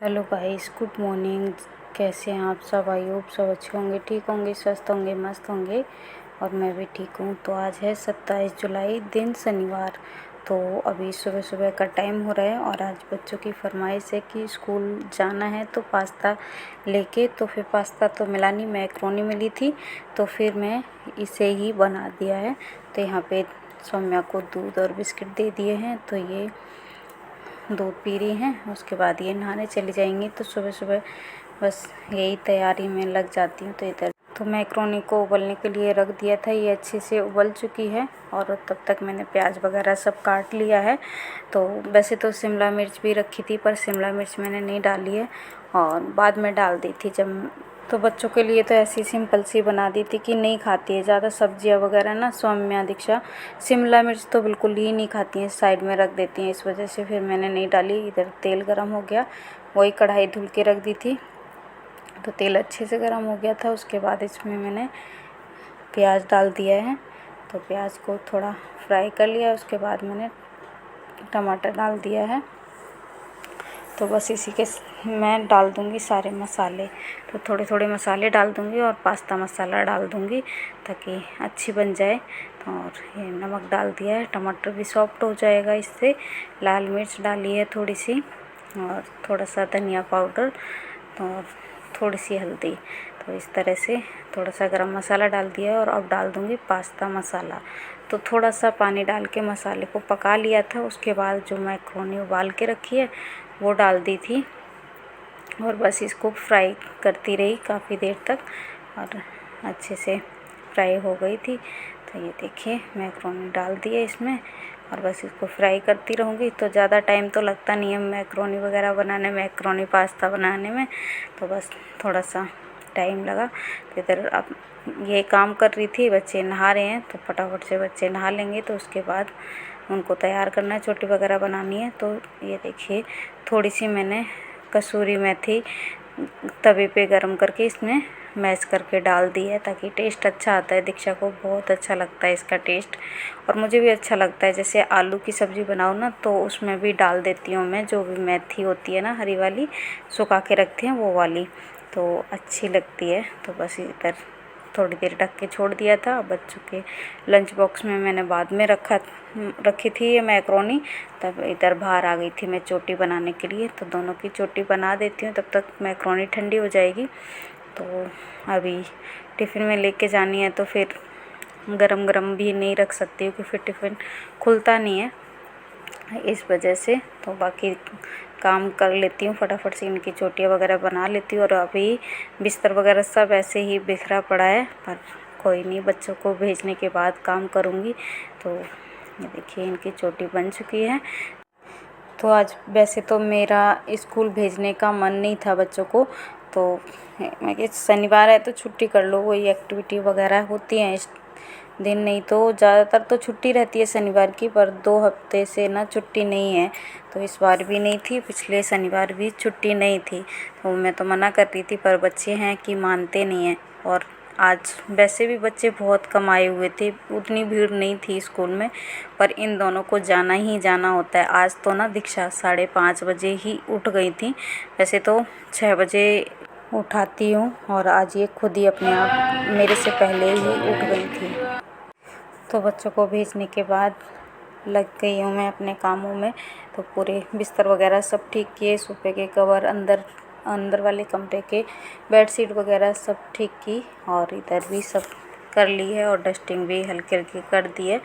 Hello guys, good morning. कैसे हैं आप सब? आई होप सब अच्छे होंगे, ठीक होंगे, स्वस्थ होंगे, मस्त होंगे। और मैं भी ठीक हूँ। तो आज है 27 जुलाई, दिन शनिवार। तो अभी सुबह सुबह का टाइम हो रहा है और आज बच्चों की फरमाइश है कि स्कूल जाना है तो पास्ता लेके। तो फिर पास्ता तो मिला नहीं, मैक्रोनी मिली थी, तो फिर मैं इसे ही बना दिया है। तो यहाँ पे सौम्या को दूध और बिस्किट दे दिए हैं, तो ये दूध पी रही हैं। उसके बाद ये नहाने चली जाएंगी। तो सुबह सुबह बस यही तैयारी में लग जाती हूँ। तो इधर तो मैक्रोनी को उबलने के लिए रख दिया था, ये अच्छे से उबल चुकी है। और तब तक मैंने प्याज वगैरह सब काट लिया है। तो वैसे तो शिमला मिर्च भी रखी थी, पर शिमला मिर्च मैंने नहीं डाली है और बाद में डाल दी थी जब। तो बच्चों के लिए तो ऐसी सिंपल सी बना दी थी कि नहीं खाती है ज़्यादा सब्जियां वगैरह ना, सौम्या दीक्षा। शिमला मिर्च तो बिल्कुल ही नहीं खाती हैं, साइड में रख देती हैं, इस वजह से फिर मैंने नहीं डाली। इधर तेल गरम हो गया, वही कढ़ाई धुल के रख दी थी। तो तेल अच्छे से गरम हो गया था। उसके बाद इसमें मैंने प्याज डाल दिया है। तो प्याज को थोड़ा फ्राई कर लिया। उसके बाद मैंने टमाटर डाल दिया है। तो बस इसी के मैं डाल दूँगी सारे मसाले। तो थोड़े थोड़े मसाले डाल दूँगी और पास्ता मसाला डाल दूँगी ताकि अच्छी बन जाए। तो और ये नमक डाल दिया है, टमाटर भी सॉफ्ट हो जाएगा इससे। लाल मिर्च डाली है थोड़ी सी, और थोड़ा सा धनिया पाउडर, तो और थोड़ी सी हल्दी। तो इस तरह से थोड़ा सा गरम मसाला डाल दिया है। और अब डाल दूँगी पास्ता मसाला। तो थोड़ा सा पानी डाल के मसाले को पका लिया था। उसके बाद जो मैक्रोनी उबाल के रखी है वो डाल दी थी और बस इसको फ्राई करती रही काफ़ी देर तक, और अच्छे से फ्राई हो गई थी। तो ये देखिए मैक्रोनी डाल दिए इसमें और बस इसको फ्राई करती रहूँगी। तो ज़्यादा टाइम तो लगता नहीं है मैक्रोनी वगैरह बनाने में, मैक्रोनी पास्ता बनाने में। तो बस थोड़ा सा टाइम लगा। तो इधर अब ये काम कर रही थी, बच्चे नहा रहे हैं, तो फटाफट से बच्चे नहा लेंगे। तो उसके बाद उनको तैयार करना है, चोटी वगैरह बनानी है। तो ये देखिए थोड़ी सी मैंने कसूरी मेथी तवे पे गरम करके इसमें मैश करके डाल दी है ताकि टेस्ट अच्छा आता है। दीक्षा को बहुत अच्छा लगता है इसका टेस्ट, और मुझे भी अच्छा लगता है। जैसे आलू की सब्ज़ी बनाओ ना, तो उसमें भी डाल देती हूँ मैं, जो भी मेथी होती है ना हरी वाली, सुखा के रखती हैं वो वाली, तो अच्छी लगती है। तो बस इधर थोड़ी देर ढक के छोड़ दिया था। बच्चों के लंच बॉक्स में मैंने बाद में रखी थी ये मैक्रोनी। तब इधर बाहर आ गई थी मैं चोटी बनाने के लिए। तो दोनों की चोटी बना देती हूँ, तब तक मैक्रोनी ठंडी हो जाएगी। तो अभी टिफ़िन में लेके जानी है, तो फिर गरम गरम भी नहीं रख सकती हूँ कि फिर टिफ़िन खुलता नहीं है, इस वजह से। तो बाकी काम कर लेती हूँ फटाफट से, इनकी चोटियाँ वगैरह बना लेती हूँ। और अभी बिस्तर वगैरह सब ऐसे ही बिखरा पड़ा है, पर कोई नहीं, बच्चों को भेजने के बाद काम करूँगी। तो ये देखिए इनकी चोटी बन चुकी है। तो आज वैसे तो मेरा स्कूल भेजने का मन नहीं था बच्चों को, तो मैं कि शनिवार है तो छुट्टी कर लो, वही एक्टिविटी वगैरह होती हैं इस दिन। नहीं तो ज़्यादातर तो छुट्टी रहती है शनिवार की, पर 2 हफ्ते से ना छुट्टी नहीं है। तो इस बार भी नहीं थी, पिछले शनिवार भी छुट्टी नहीं थी। तो मैं तो मना कर रही थी, पर बच्चे हैं कि मानते नहीं हैं। और आज वैसे भी बच्चे बहुत कम आए हुए थे, उतनी भीड़ नहीं थी स्कूल में, पर इन दोनों को जाना ही जाना होता है। आज तो ना दीक्षा 5:30 बजे ही उठ गई थी, वैसे तो 6 बजे उठाती हूँ, और आज ये खुद ही अपने आप मेरे से पहले ही उठ गई थी। तो बच्चों को भेजने के बाद लग गई हूँ मैं अपने कामों में। तो पूरे बिस्तर वगैरह सब ठीक किए, सोफे के कवर, अंदर वाले कमरे के बेडशीट वगैरह सब ठीक की, और इधर भी सब कर ली है, और डस्टिंग भी हल्की हल्की कर दी है।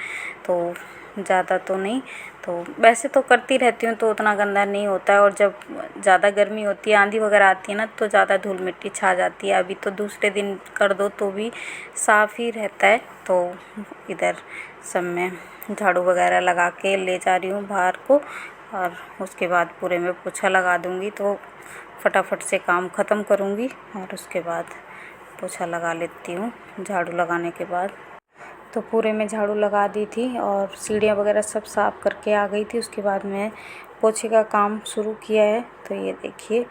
तो ज़्यादा तो नहीं, तो वैसे तो करती रहती हूँ तो उतना गंदा नहीं होता है। और जब ज़्यादा गर्मी होती है, आंधी वगैरह आती है ना, तो ज़्यादा धूल मिट्टी छा जाती है। अभी तो दूसरे दिन कर दो तो भी साफ़ ही रहता है। तो इधर सब में झाड़ू वगैरह लगा के ले जा रही हूँ बाहर को, और उसके बाद पूरे में पोछा लगा दूँगी। तो फटाफट से काम ख़त्म करूँगी और उसके बाद पोछा लगा लेती हूँ झाड़ू लगाने के बाद। तो पूरे में झाड़ू लगा दी थी और सीढ़ियाँ वगैरह सब साफ़ करके आ गई थी। उसके बाद मैं पोछे का काम शुरू किया है। तो ये देखिए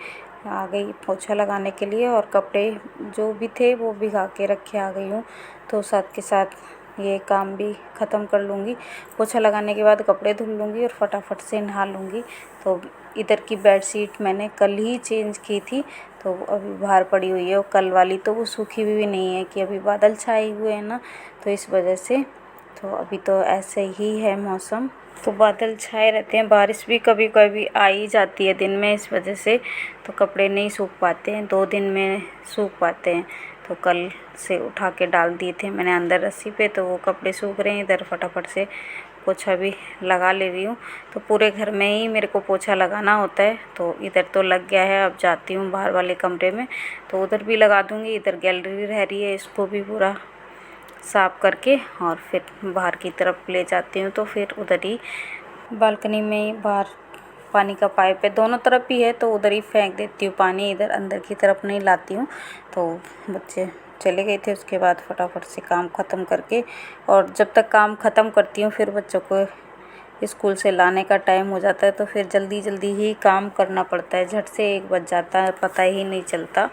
आ गई पोछा लगाने के लिए, और कपड़े जो भी थे वो भिगा के रखे आ गई हूँ। तो साथ के साथ ये काम भी ख़त्म कर लूँगी। पोछा लगाने के बाद कपड़े धुल लूँगी और फटाफट से नहा लूँगी। तो इधर की बेडशीट मैंने कल ही चेंज की थी, तो अभी बाहर पड़ी हुई है। और कल वाली तो वो सूखी भी नहीं है कि अभी बादल छाए हुए हैं ना, तो इस वजह से। तो अभी तो ऐसे ही है मौसम, तो बादल छाए रहते हैं, बारिश भी कभी कभी आ ही जाती है दिन में, इस वजह से तो कपड़े नहीं सूख पाते हैं, 2 दिन में सूख पाते हैं। तो कल से उठा के डाल दिए थे मैंने अंदर रस्सी पे, तो वो कपड़े सूख रहे हैं। इधर फटाफट से पोछा भी लगा ले रही हूँ। तो पूरे घर में ही मेरे को पोछा लगाना होता है, तो इधर तो लग गया है। अब जाती हूँ बाहर वाले कमरे में, तो उधर भी लगा दूँगी। इधर गैलरी रह रही है, इसको भी पूरा साफ करके और फिर बाहर की तरफ ले जाती हूँ। तो फिर उधर ही बालकनी में ही बाहर पानी का पाइप है, दोनों तरफ ही है, तो उधर ही फेंक देती हूँ पानी, इधर अंदर की तरफ नहीं लाती हूँ। तो बच्चे चले गए थे, उसके बाद फटाफट से काम ख़त्म करके, और जब तक काम ख़त्म करती हूँ फिर बच्चों को स्कूल से लाने का टाइम हो जाता है, तो फिर जल्दी जल्दी ही काम करना पड़ता है। झट से 1 बज जाता है, पता ही नहीं चलता।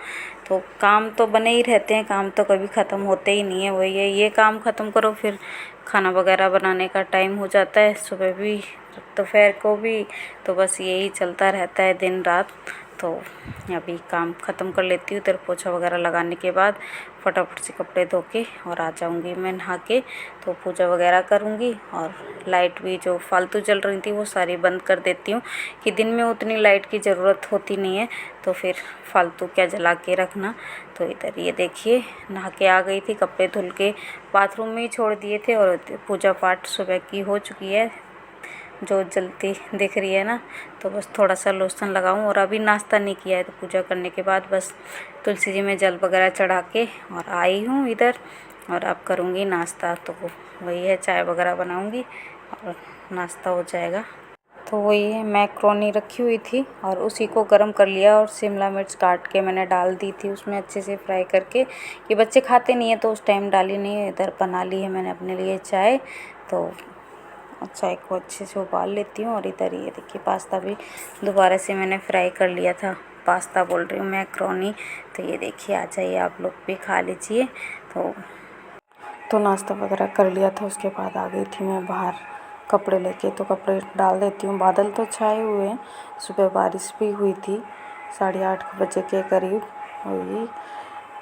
तो काम तो बने ही रहते हैं, काम तो कभी ख़त्म होते ही नहीं है। वही है, ये काम ख़त्म करो फिर खाना वगैरह बनाने का टाइम हो जाता है, सुबह भी दोपहर को भी। तो बस यही चलता रहता है दिन रात। तो अभी काम ख़त्म कर लेती हूँ। इधर पोछा वगैरह लगाने के बाद फटाफट से कपड़े धो के और आ जाऊँगी मैं नहा के। तो पूजा वगैरह करूँगी, और लाइट भी जो फालतू जल रही थी वो सारी बंद कर देती हूँ, कि दिन में उतनी लाइट की ज़रूरत होती नहीं है, तो फिर फालतू क्या जला के रखना। तो इधर ये देखिए नहा के आ गई थी, कपड़े धुल के बाथरूम में ही छोड़ दिए थे, और पूजा पाठ सुबह की हो चुकी है, जो जलती दिख रही है ना। तो बस थोड़ा सा लोशन लगाऊं, और अभी नाश्ता नहीं किया है, तो पूजा करने के बाद बस तुलसी जी में जल वगैरह चढ़ा के और आई हूँ इधर, और अब करूँगी नाश्ता। तो वही है, चाय वगैरह बनाऊँगी और नाश्ता हो जाएगा। तो वही है, मैक्रोनी रखी हुई थी और उसी को गर्म कर लिया, और शिमला मिर्च काट के मैंने डाल दी थी उसमें अच्छे से फ्राई करके। ये बच्चे खाते नहीं है तो उस टाइम डाली नहीं है। इधर बना ली है मैंने अपने लिए चाय, तो चाय को अच्छे से उबाल लेती हूँ। और इधर ये देखिए पास्ता भी दोबारा से मैंने फ्राई कर लिया था, पास्ता बोल रही हूँ, मैक्रोनी। तो ये देखिए, आ जाइए आप लोग भी खा लीजिए। तो नाश्ता वगैरह कर लिया था, उसके बाद आ गई थी मैं बाहर कपड़े लेके। तो कपड़े डाल देती हूँ। बादल तो छाए हुए हैं, सुबह बारिश भी हुई थी 8:30 बजे के करीब, वही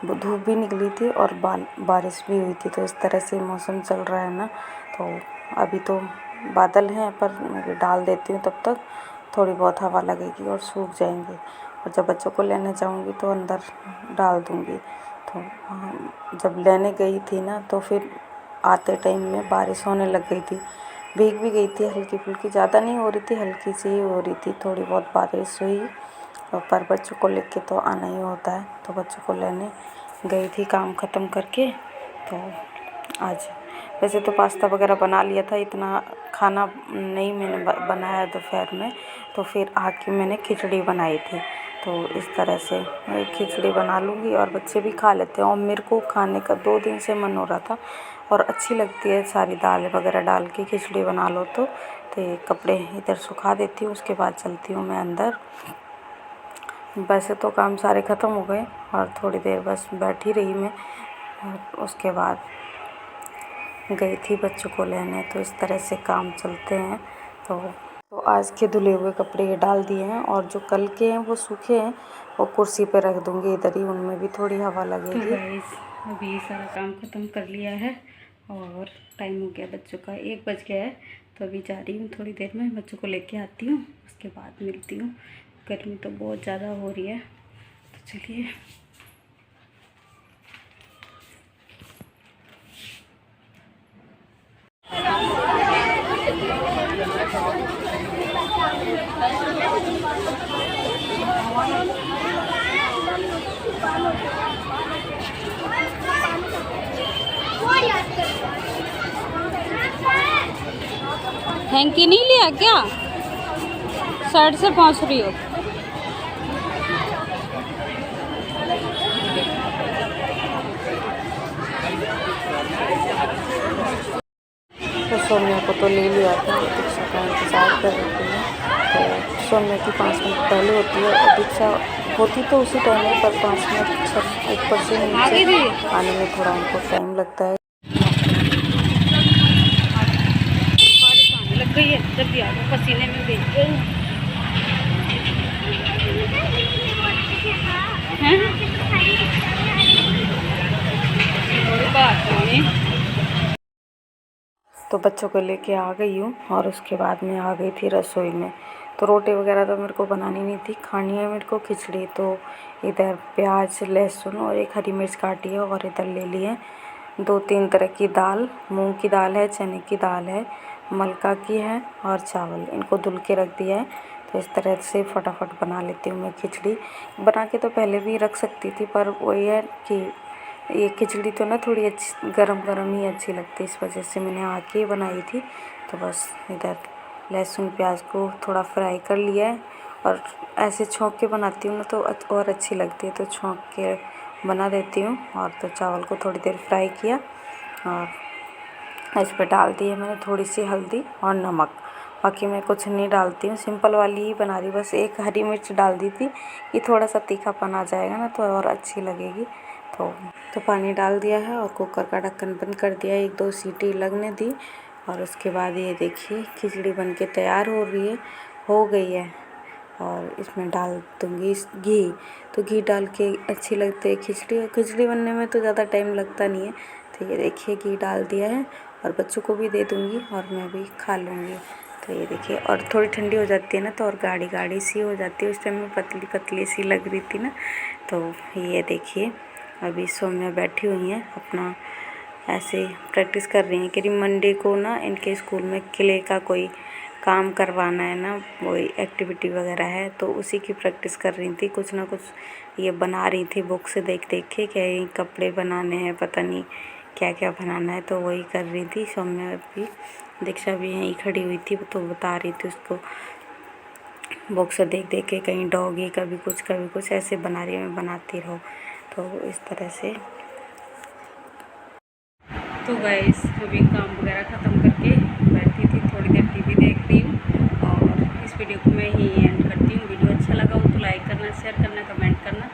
धूप भी निकली थी और बारिश भी हुई थी। तो इस तरह से मौसम चल रहा है ना। तो अभी तो बादल हैं, पर मैं डाल देती हूँ, तब तक थोड़ी बहुत हवा लगेगी और सूख जाएंगे। और जब बच्चों को लेने जाऊँगी तो अंदर डाल दूँगी। तो जब लेने गई थी ना, तो फिर आते टाइम में बारिश होने लग गई थी, भीग भी गई थी हल्की फुल्की, ज़्यादा नहीं हो रही थी, हल्की सी ही हो रही थी, थोड़ी बहुत बारिश हुई। और पर बच्चों को लेके तो आना ही होता है, तो बच्चों को लेने गई थी काम ख़त्म करके। तो आज वैसे तो पास्ता वगैरह बना लिया था, इतना खाना नहीं मैंने बनाया दोपहर में। तो फिर आके मैंने खिचड़ी बनाई थी। तो इस तरह से मैं खिचड़ी बना लूँगी और बच्चे भी खा लेते हैं। और मेरे को खाने का 2 दिन से मन हो रहा था, और अच्छी लगती है सारी दाल वगैरह डाल के खिचड़ी बना लो। तो ये कपड़े इधर सुखा देती हूँ, उसके बाद चलती हूँ मैं अंदर। वैसे तो काम सारे ख़त्म हो गए, और थोड़ी देर बस बैठी रही मैं, और उसके बाद गई थी बच्चों को लेने। तो इस तरह से काम चलते हैं। तो आज के धुले हुए कपड़े ये डाल दिए हैं, और जो कल के हैं वो सूखे हैं, वो कुर्सी पे रख दूँगी इधर ही, उनमें भी थोड़ी हवा लगेगी। तो अभी सारा काम ख़त्म कर लिया है, और टाइम हो गया बच्चों का 1 बज गया है। तो अभी जा रही हूँ, थोड़ी देर में बच्चों को लेके आती हूँ, उसके बाद मिलती हूँ। गर्मी तो बहुत ज़्यादा हो रही है, तो चलिए। हैंकी नहीं लिया क्या? साइड से पहुँच रही हो। तो सोनिया को तो ले लिया था, दीक्षा का इंतज़ार कर रही है। तो सोनिया की 5 मिनट पहले होती है, और दीक्षा होती तो उसी टाइम है, पर 5 मिनट ऊपर से नीचे आने में थोड़ा उनको टाइम लगता है। बारिश आने लग गई है, जब भी आ जाओ पसीने में भीग गई। तो बच्चों को लेके आ गई हूँ और उसके बाद में आ गई थी रसोई में। तो रोटी वगैरह तो मेरे को बनानी नहीं थी, खानी है मेरे को खिचड़ी। तो इधर प्याज लहसुन और एक हरी मिर्च काटी है और इधर ले ली है 2-3 तरह की दाल। मूंग की दाल है, चने की दाल है, मलका की है और चावल। इनको धुल के रख दिया है। तो इस तरह से फटाफट बना लेती हूँ मैं खिचड़ी। बना के तो पहले भी रख सकती थी, पर वही है कि ये खिचड़ी तो ना थोड़ी अच्छी गरम गरम ही अच्छी लगती है, इस वजह से मैंने आके ही बनाई थी। तो बस इधर लहसुन प्याज को थोड़ा फ्राई कर लिया है और ऐसे छौंक के बनाती हूँ ना तो और अच्छी लगती है, तो छौंक के बना देती हूँ। और तो चावल को थोड़ी देर फ्राई किया और इस पर डाल दी है मैंने थोड़ी सी हल्दी और नमक। बाकी मैं कुछ नहीं डालती हूँ, सिंपल वाली ही बना रही। बस एक हरी मिर्च डाल दी थी कि थोड़ा सा तीखापन आ जाएगा ना तो और अच्छी लगेगी। तो पानी डाल दिया है और कुकर का ढक्कन बंद कर दिया, 1-2 सीटी लगने दी। और उसके बाद ये देखिए खिचड़ी बनके तैयार हो गई है। और इसमें डाल दूँगी घी। तो घी डाल के अच्छी लगती है खिचड़ी, और खिचड़ी बनने में तो ज़्यादा टाइम लगता नहीं है। तो ये देखिए घी डाल दिया है और बच्चों को भी दे दूँगी और मैं भी खा लूँगी। तो ये देखिए, और थोड़ी ठंडी हो जाती है ना तो और गाढ़ी गाढ़ी सी हो जाती है। उस टाइम में पतली पतली सी लग रही थी ना। तो ये देखिए अभी सौम्या बैठी हुई हैं, अपना ऐसे प्रैक्टिस कर रही हैं कि मंडे को ना इनके स्कूल में क्ले का कोई काम करवाना है ना, वही एक्टिविटी वगैरह है। तो उसी की प्रैक्टिस कर रही थी, कुछ ना कुछ ये बना रही थी बुक से देख देख के, क्या ये कपड़े बनाने हैं, पता नहीं क्या क्या बनाना है। तो वही कर रही थी सौम्या भी। दीक्षा भी यहीं खड़ी हुई थी तो बता रही थी उसको बुक से देख देख के, कहीं डॉगी कभी कुछ ऐसे बना रही है, मैं बनाती रहो। तो इस तरह से। तो गाइस अभी काम वगैरह ख़त्म करके बैठी थी, थोड़ी देर टीवी देख रही हूँ और इस वीडियो को मैं यहीं एंड करती हूँ। वीडियो अच्छा लगा हो तो लाइक करना, शेयर करना, कमेंट करना